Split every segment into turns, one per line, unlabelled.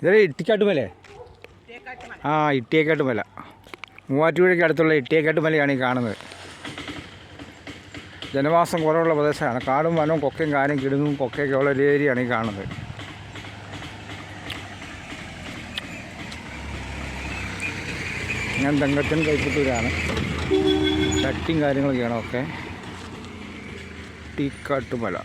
ഇതൊരു ഇട്ടിക്കാട്ടുമലേ? ആ, ഇട്ടിയേക്കാട്ടുമല. മൂവാറ്റുപുഴയ്ക്ക് അടുത്തുള്ള ഇട്ടിയേക്കാട്ടുമലയാണ് ഈ കാണുന്നത്. ജനവാസം കുറവുള്ള പ്രദേശമാണ്. കാടും വനവും കൊക്കയും കാനും കിടുങ്ങും കൊക്കയൊക്കെ ഉള്ള ഒരു ഏരിയയാണ് ഈ കാണുന്നത്. ഞാൻ തങ്കച്ചൻ കൈപ്പത്തൂരാണ്. ചട്ടിയും കാര്യങ്ങളൊക്കെയാണ്. ഒക്കെ ഇട്ടിക്കാട്ടുമല.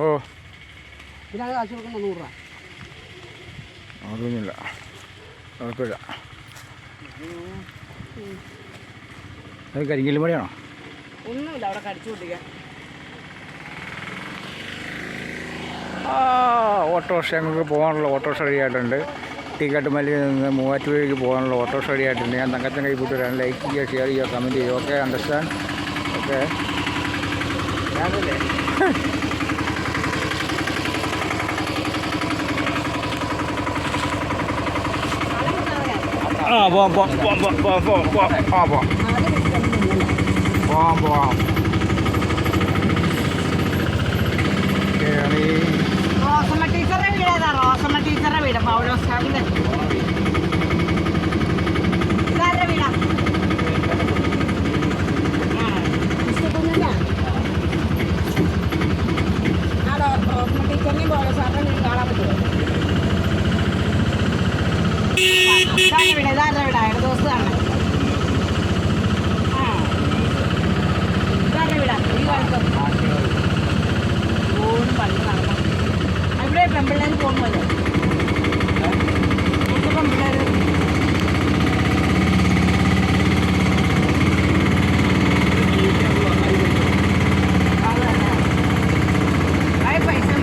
ഓ, അതൊന്നുമില്ല, കുഴപ്പമില്ല. അത് കരിങ്കല്ല് മണിയാണോ?
ഒന്നുമില്ല, അവിടെ കടിച്ചു പൊട്ടിക്കാൻ.
ഓട്ടോറിക്ഷ ഞങ്ങൾക്ക് പോകാനുള്ള ഓട്ടോറിക്ഷ റെഡിയായിട്ടുണ്ട്. ഇട്ടിക്കാട്ടുമലയിൽ നിന്ന് മൂവാറ്റുപുഴയ്ക്ക് പോകാനുള്ള ഓട്ടോറിക്ഷ റെഡിയായിട്ടുണ്ട്. ഞാൻ തങ്കച്ചൻ കൈപ്പത്തൂരാണ്. ലൈക്ക് ചെയ്യുക, ഷെയർ ചെയ്യുക, കമൻറ്റ് ചെയ്യുക. Okay, understand? ഓക്കെ. ഞാനല്ലേ പോവാം.
റോസമ്മ ടീച്ചറുടെ വീട് ഏതാ? റോസമ്മ ടീച്ചറുടെ വീട് പൗലോസ് വീടാ.